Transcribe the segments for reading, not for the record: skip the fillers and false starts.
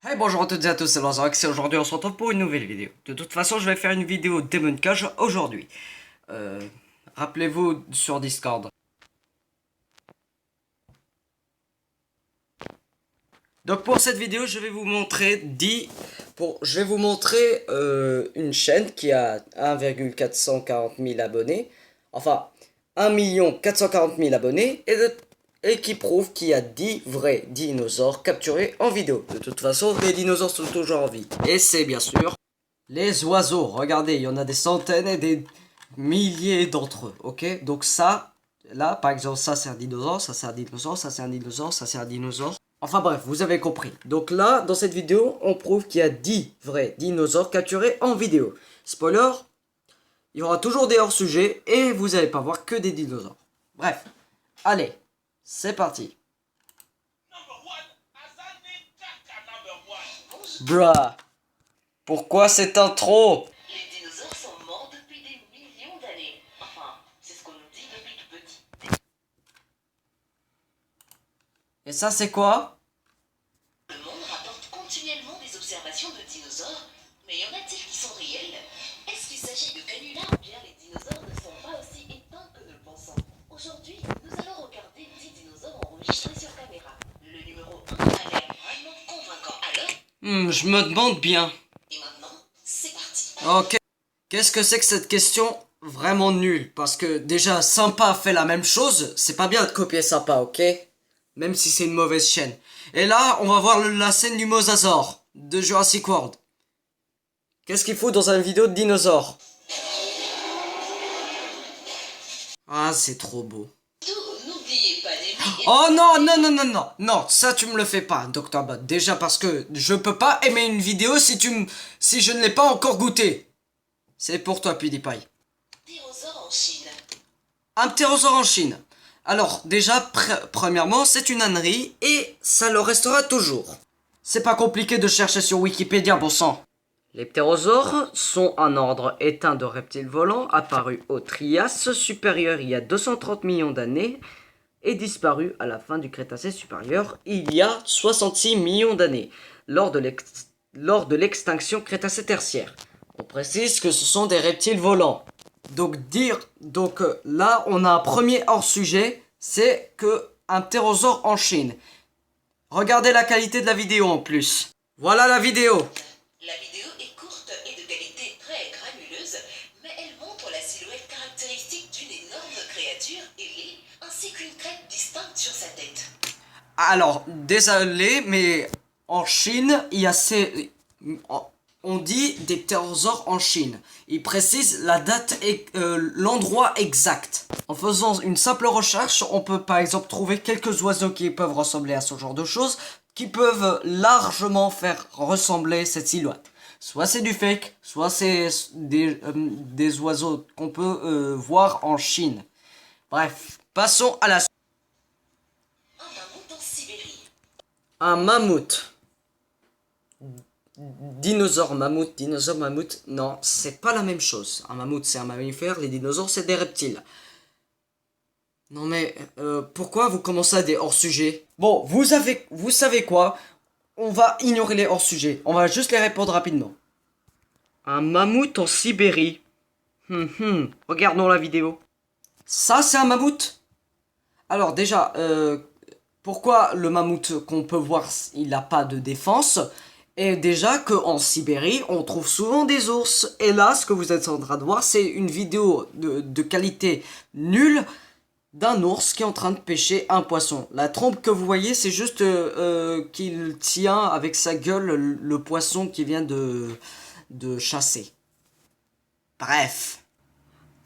Hey, bonjour à toutes et à tous, c'est Lanzarox et aujourd'hui on se retrouve pour une nouvelle vidéo. De toute façon, je vais faire une vidéo démoncage aujourd'hui. Rappelez-vous sur Discord. Donc pour cette vidéo, je vais vous montrer une chaîne qui a 1,440 000 abonnés. Enfin, 1 440 000 abonnés et qui prouve qu'il y a 10 vrais dinosaures capturés en vidéo. De toute façon, les dinosaures sont toujours en vie. Et c'est bien sûr les oiseaux. Regardez, il y en a des centaines et des milliers d'entre eux. Ok? Donc ça, là, par exemple, ça c'est un dinosaure, ça c'est un dinosaure, ça c'est un dinosaure, ça c'est un dinosaure. Enfin bref, vous avez compris. Donc là, dans cette vidéo, on prouve qu'il y a 10 vrais dinosaures capturés en vidéo. Spoiler, il y aura toujours des hors-sujets et vous n'allez pas voir que des dinosaures. Bref, allez, c'est parti. Bruh, pourquoi cette intro? Les dinosaures sont morts depuis des millions d'années. Enfin, c'est ce qu'on nous dit depuis tout petit. Et ça c'est quoi? Le monde rapporte continuellement des observations de dinosaures, mais y en a-t-il qui sont réels? Est-ce qu'il s'agit de canulars ou bien les dinosaures ne sont pas aussi éteints que nous le pensons? Aujourd'hui, nous allons regarder 10 dinosaures enregistrés sur caméra. Le numéro 1 a l'air vraiment convaincant. Alors, Je me demande bien. et maintenant, c'est parti. Ok. Qu'est-ce que c'est que cette question vraiment nulle? Parce que déjà, Sympa fait la même chose. C'est pas bien de copier Sympa, ok? Même si c'est une mauvaise chaîne. Et là, on va voir la scène du mosasaure de Jurassic World. Qu'est-ce qu'il faut dans une vidéo de dinosaures? Ah, c'est trop beau. N'oubliez pas d'aimer. Oh non, non, non, non, non, non, ça tu me le fais pas, Dr. Bot. Déjà parce que je peux pas aimer une vidéo si je ne l'ai pas encore goûté. C'est pour toi, PewDiePie. Ptérosaures en Chine. Un ptérosaure en Chine. Alors, déjà, premièrement, c'est une ânerie et ça le restera toujours. C'est pas compliqué de chercher sur Wikipédia, bon sang. Les ptérosaures sont un ordre éteint de reptiles volants apparu au Trias supérieur il y a 230 millions d'années et disparu à la fin du Crétacé supérieur il y a 66 millions d'années, lors de l'extinction Crétacé tertiaire. On précise que ce sont des reptiles volants. Donc là, on a un premier hors-sujet, c'est que un ptérosaure en Chine. Regardez la qualité de la vidéo en plus. Voilà la vidéo. La vidéo est courte et de qualité très granuleuse, mais elle montre la silhouette caractéristique d'une énorme créature ailée, ainsi qu'une crête distincte sur sa tête. Alors, désolé, mais en Chine, il y a on dit des ptérosaures en Chine. Il précise la date et l'endroit exact. En faisant une simple recherche, on peut par exemple trouver quelques oiseaux qui peuvent ressembler à ce genre de choses, qui peuvent largement faire ressembler cette silhouette. Soit c'est du fake, soit c'est des oiseaux qu'on peut voir en Chine. Bref, passons à la suite. Un mammouth en Sibérie. Un mammouth. Dinosaure, mammouth, non, c'est pas la même chose. Un mammouth, c'est un mammifère, les dinosaures, c'est des reptiles. Non mais, pourquoi vous commencez à des hors-sujets? Bon, vous savez quoi? On va ignorer les hors-sujets. On va juste les répondre rapidement. Un mammouth en Sibérie. Regardons la vidéo. Ça, c'est un mammouth? Alors déjà, pourquoi le mammouth qu'on peut voir, il n'a pas de défense? Et déjà qu'en Sibérie, on trouve souvent des ours. Et là, ce que vous êtes en train de voir, c'est une vidéo de qualité nulle d'un ours qui est en train de pêcher un poisson. La trompe que vous voyez, c'est juste qu'il tient avec sa gueule le poisson qui vient de chasser. Bref.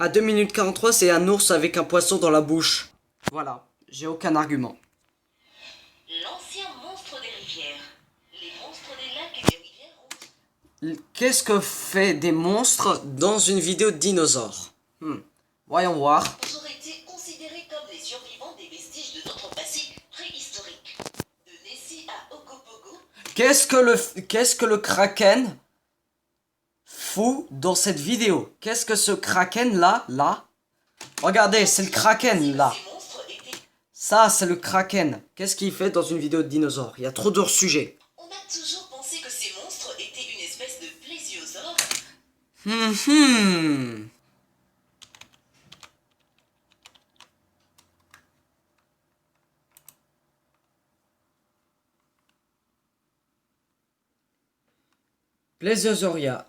À 2 minutes 43, c'est un ours avec un poisson dans la bouche. Voilà, j'ai aucun argument. L'ancien monstre des rivières. Les monstres des lacs et des rivières ont... Qu'est-ce que fait des monstres dans une vidéo de dinosaures? Voyons voir. Ils auraient été considérés comme les survivants des vestiges de notre passé préhistorique. De Nessie à Ogopogo, Qu'est-ce que le kraken fout dans cette vidéo? Qu'est-ce que ce kraken là? Regardez, c'est le kraken là. ces monstres étaient... Ça, c'est le kraken. Qu'est-ce qu'il fait dans une vidéo de dinosaures? Il y a trop de sujets. On a toujours pensé Hum, hum. Plesiosauria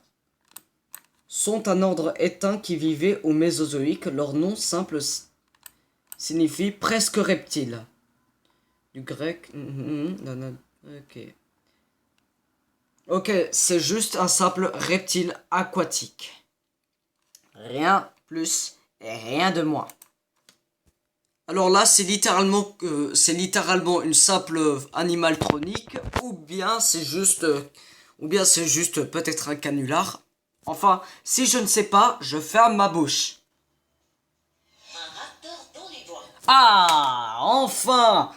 sont un ordre éteint qui vivait au Mésozoïque. Leur nom simple signifie presque reptile. Du grec. Ok. Ok, c'est juste un simple reptile aquatique. Rien plus et rien de moins. Alors là, c'est littéralement une simple animal tronique, ou bien c'est juste peut-être un canular. Enfin, si je ne sais pas, je ferme ma bouche. Un raptor dans les bois. Ah, enfin,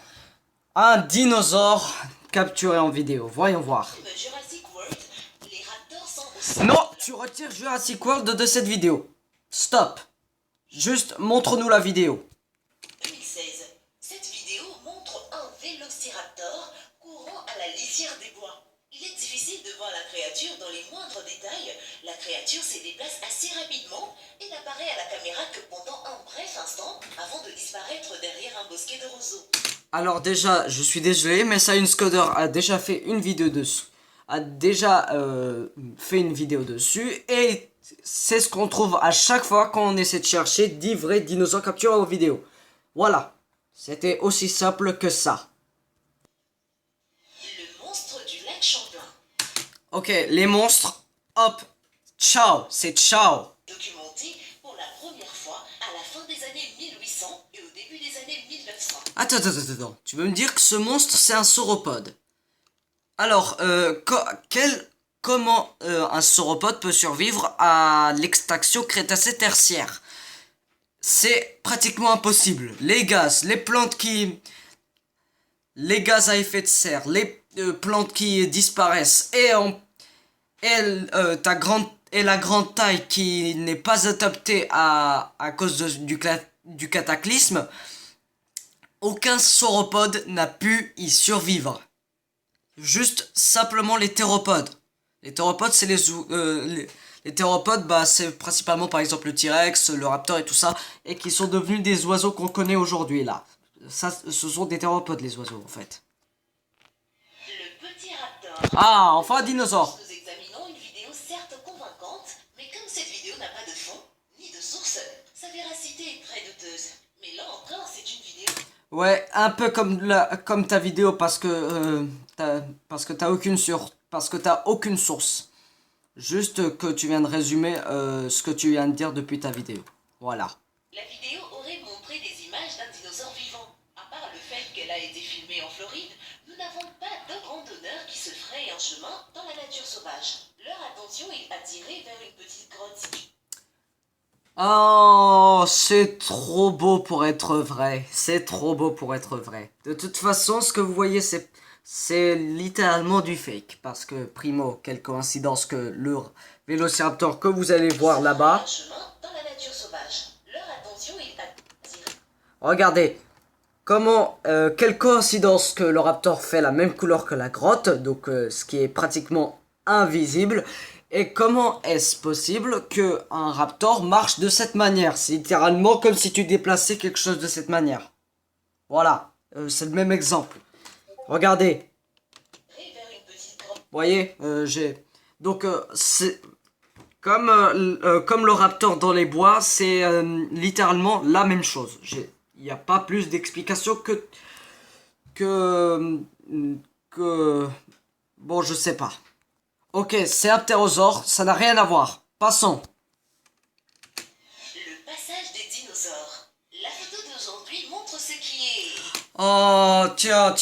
un dinosaure capturé en vidéo. Voyons voir. Comme Jurassic World, les raptors sont aussi... Non, tu retires Jurassic World de cette vidéo. Stop. Juste montre-nous la vidéo. 2016. Cette vidéo montre un vélociraptor courant à la lisière des bois. Il est difficile de voir la créature dans les moindres détails. La créature se déplace assez rapidement et n'apparaît à la caméra que pendant un bref instant avant de disparaître derrière un bosquet de roseaux. Alors déjà, je suis désolé, mais Science Coder a déjà fait une vidéo dessus. Et c'est ce qu'on trouve à chaque fois quand on essaie de chercher 10 vrais dinosaures capturés en vidéo. Voilà, c'était aussi simple que ça. Le monstre du lac Champlain. Ok, les monstres, hop, ciao, c'est ciao. Documenté pour la première fois à la fin des années 1800 et au début des années 1900. Attends, tu veux me dire que ce monstre c'est un sauropode? Alors, comment un sauropode peut survivre à l'extraction crétacé-tertiaire? C'est pratiquement impossible. Les gaz à effet de serre, les plantes qui disparaissent et la grande taille qui n'est pas adaptée à cause du cataclysme, aucun sauropode n'a pu y survivre. Juste simplement les théropodes. Les théropodes, c'est les théropodes, bah, c'est principalement par exemple le T-Rex, le raptor et tout ça, et qui sont devenus des oiseaux qu'on connaît aujourd'hui là. Ça, ce sont des théropodes les oiseaux en fait. Le petit raptor. Ah, enfin un dinosaure. Nous examinons une vidéo certes convaincante, mais comme cette vidéo n'a pas de fond, ni de source, sa véracité est très douteuse. Mais là encore, c'est une vidéo. Ouais, un peu comme ta vidéo parce que t'as aucune source. Juste que tu viens de résumer ce que tu viens de dire depuis ta vidéo. Voilà. La vidéo aurait montré des images d'un dinosaure vivant. À part le fait qu'elle a été filmée en Floride, nous n'avons pas de randonneurs qui se frayent un chemin dans la nature sauvage. Leur attention est attirée vers une petite grotte située. Oh, c'est trop beau pour être vrai. C'est trop beau pour être vrai. De toute façon, ce que vous voyez, c'est littéralement du fake. Parce que, primo, quelle coïncidence que le vélociraptor que vous allez voir là-bas. Un chemin dans la nature sauvage. Leur attention est attirée. Regardez, quelle coïncidence que le raptor fait la même couleur que la grotte. Donc, ce qui est pratiquement invisible. Et comment est-ce possible qu'un raptor marche de cette manière? C'est littéralement comme si tu déplaçais quelque chose de cette manière. Voilà, c'est le même exemple. Regardez. Vers une petite grotte. Vous voyez, Donc, c'est... Comme le raptor dans les bois, c'est littéralement la même chose. Il n'y a pas plus d'explication que... Bon, je sais pas. Ok, c'est un ptérosaure, ça n'a rien à voir. Passons. Le passage des dinosaures. La photo d'aujourd'hui montre ce qui est. Oh, tiens.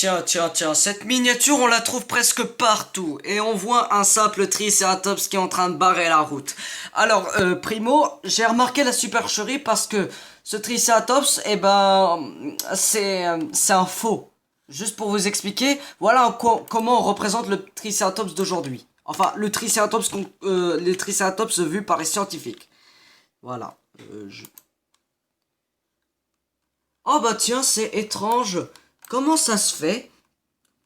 Cette miniature, on la trouve presque partout. Et on voit un simple Triceratops qui est en train de barrer la route. Alors, primo, j'ai remarqué la supercherie parce que ce Triceratops, eh ben, c'est un faux. Juste pour vous expliquer, voilà comment on représente le Triceratops d'aujourd'hui. Enfin, le Triceratops vu par les scientifiques. Voilà. Oh bah tiens, c'est étrange. Comment ça se fait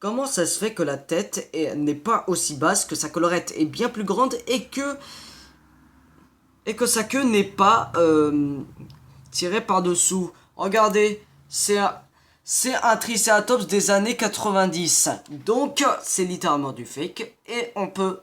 que la tête n'est pas aussi basse, que sa collerette est bien plus grande et que et que sa queue n'est pas tirée par-dessous. Regardez, c'est un Triceratops des années 90. Donc, c'est littéralement du fake. Et on peut...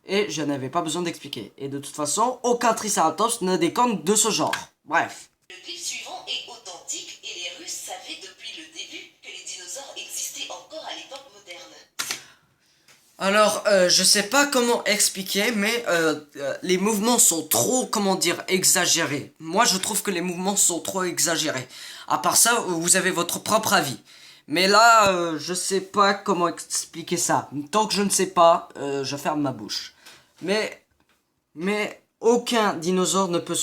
Et je n'avais pas besoin d'expliquer. Et de toute façon, aucun Triceratops n'a des cornes de ce genre. Bref. Le clip suivant est authentique et les Russes savaient depuis le début que les dinosaures existaient encore à l'époque moderne. Alors, je sais pas comment expliquer, mais les mouvements sont trop, comment dire, exagérés. Moi, je trouve que les mouvements sont trop exagérés. À part ça, vous avez votre propre avis. Mais là, je sais pas comment expliquer ça. Tant que je ne sais pas, je ferme ma bouche. Mais aucun dinosaure ne peut,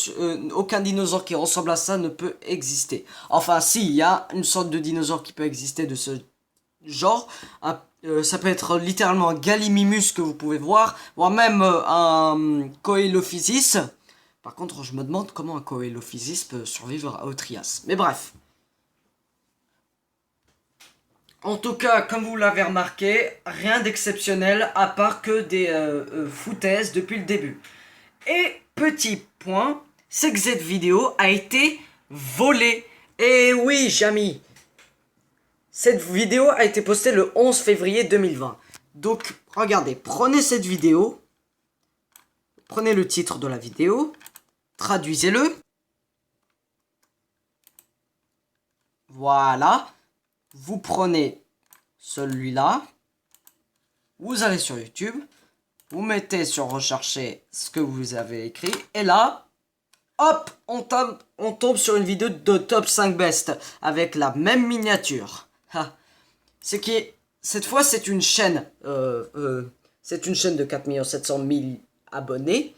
aucun dinosaure qui ressemble à ça ne peut exister. Enfin, si, il y a une sorte de dinosaure qui peut exister de ce genre. Ça peut être littéralement un Gallimimus que vous pouvez voir, voire même un Coelophysis. Par contre, je me demande comment un Coelophysis peut survivre au Trias. Mais bref. En tout cas, comme vous l'avez remarqué, rien d'exceptionnel à part que des foutaises depuis le début. Et petit point, c'est que cette vidéo a été volée. Et oui, Jamy, cette vidéo a été postée le 11 février 2020. Donc, regardez, prenez cette vidéo, prenez le titre de la vidéo, traduisez-le. Voilà. Vous prenez celui-là, vous allez sur YouTube, vous mettez sur rechercher ce que vous avez écrit, et là, hop, on tombe sur une vidéo de top 5 best, avec la même miniature. C'est qui, cette fois, c'est une chaîne de 4 700 000 abonnés,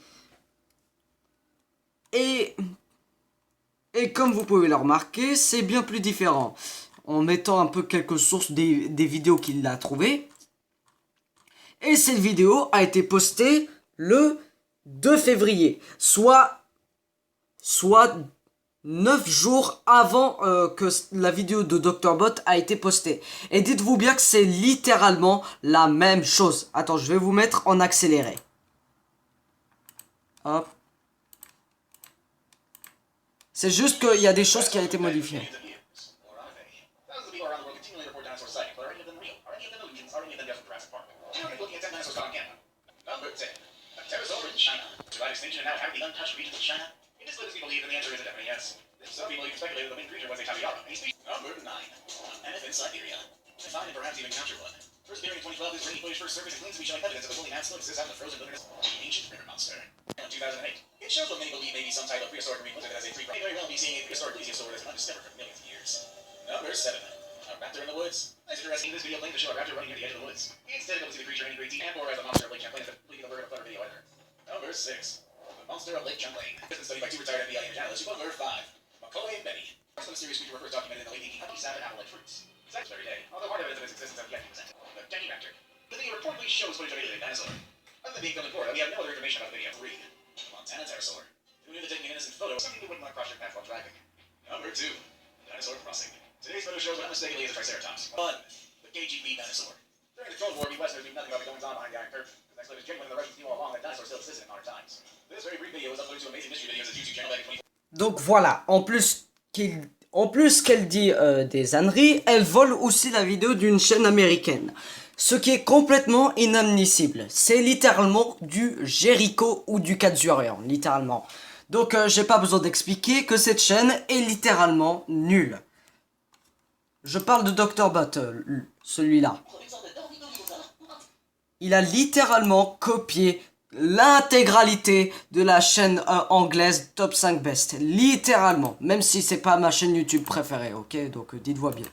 et comme vous pouvez le remarquer, c'est bien plus différent. En mettant un peu quelques sources des vidéos qu'il a trouvées. Et cette vidéo a été postée le 2 février. Soit 9 jours avant que la vidéo de Dr. Bot a été postée. Et dites-vous bien que c'est littéralement la même chose. Attends, je vais vous mettre en accéléré. Hop. C'est juste qu'il y a des choses qui ont été modifiées. Extinction and now inhabit the untouched regions of China? In this list, we believe that the answer is a definite yes. Some people even speculate that the main creature was a capybara. Number 9. Mammoth in Siberia. To find and perhaps even capture one. First appearing in 2012, this grainy footage first surfaced and claims to be showing evidence of a fully massive exists out in the frozen wilderness. The ancient river monster. In 2008. It shows what many believe may be some type of prehistoric marine lizard that has a free. May very well be seeing a prehistoric plesiosaur that has been undiscovered for millions of years. Number 7. A raptor in the woods. Nice interesting. This video claims to show a raptor running near the edge of the woods. It's difficult to see the creature in any great detail and or as a monster of Lake Champlain is a completely alert of clever video editor. Number 6. The monster of Lake Champlain. This has been studied by 2 retired FBI image analysts. Number 5. Macaulay and Betty. First mysterious creature were first documented in the late 1800s. Salmon apple-like fruits. Sex every day, although hard evidence of its existence has yet to be presented. The Denny Raptor. The video reportedly shows footage of a dinosaur. Other than being filmed in Florida, we have no other information about the video. 3. The Montana pterosaur. Who knew that taking an innocent photo was something that wouldn't want to cross your path while driving? Number 2. Dinosaur crossing. Today's photo shows what unmistakably is a Triceratops. 1. The KGB dinosaur. During the Cold War, we Westerners knew nothing about the goings-on behind the Iron Curtain. The next is genuine and the Russians knew all along that dinosaurs still existed in modern times. This very brief video was uploaded to Amazing Mystery Videos' YouTube channel back in 20... Donc voilà, en plus qu'elle dit des âneries, elle vole aussi la vidéo d'une chaîne américaine. Ce qui est complètement inadmissible. C'est littéralement du Jericho ou du Katsurian, littéralement. Donc j'ai pas besoin d'expliquer que cette chaîne est littéralement nulle. Je parle de Dr. Bot, celui-là. Il a littéralement copié l'intégralité de la chaîne anglaise Top 5 Best. Littéralement. Même si c'est pas ma chaîne YouTube préférée, ok? Donc dites-vous bien.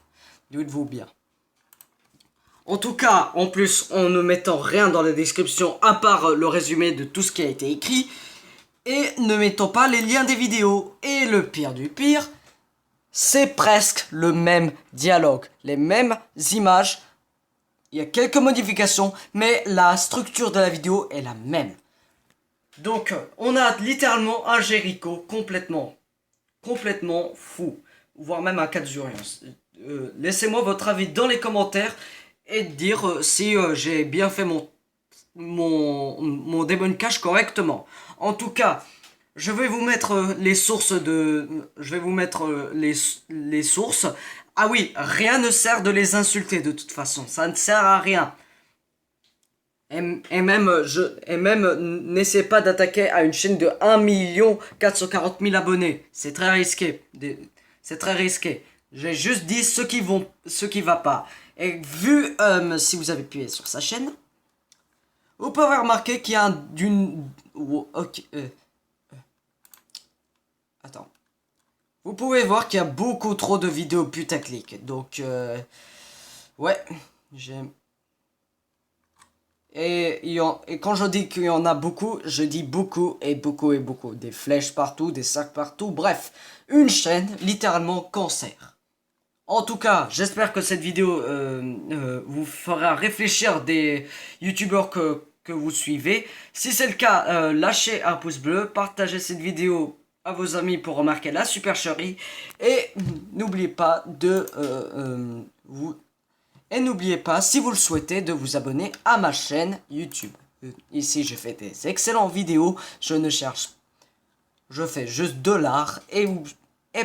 Dites-vous bien. En tout cas, en plus, en ne mettant rien dans la description, à part le résumé de tout ce qui a été écrit, et ne mettant pas les liens des vidéos. Et le pire du pire, c'est presque le même dialogue. Les mêmes images. Il y a quelques modifications, mais la structure de la vidéo est la même. Donc, on a littéralement un Jericho complètement fou. Voire même un Katsurian. Laissez-moi votre avis dans les commentaires et dire si j'ai bien fait mon debunk cache correctement. En tout cas, Je vais vous mettre les sources de... Je vais vous mettre les sources. Ah oui, rien ne sert de les insulter de toute façon. Ça ne sert à rien. Et même n'essayez pas d'attaquer à une chaîne de 1 440 000 abonnés. C'est très risqué. C'est très risqué. J'ai juste dit ce qui va pas. Et vu, si vous avez appuyé sur sa chaîne, vous pouvez remarquer qu'il y a ok, attends. Vous pouvez voir qu'il y a beaucoup trop de vidéos putaclic. Donc, ouais, j'aime. Et quand je dis qu'il y en a beaucoup, je dis beaucoup et beaucoup et beaucoup. Des flèches partout, des sacs partout, bref. Une chaîne, littéralement, cancer. En tout cas, j'espère que cette vidéo vous fera réfléchir des youtubeurs que vous suivez. Si c'est le cas, lâchez un pouce bleu, partagez cette vidéo à vos amis pour remarquer la supercherie. Et n'oubliez pas de Et n'oubliez pas, si vous le souhaitez, de vous abonner à ma chaîne YouTube. Ici, je fais des excellentes vidéos. Je ne cherche. Je fais juste de l'art et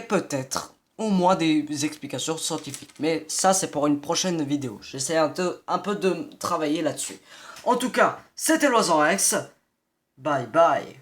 peut-être au moins des explications scientifiques. Mais ça, c'est pour une prochaine vidéo. J'essaie un peu de travailler là-dessus. En tout cas, c'était Loiseau Rex. Bye bye.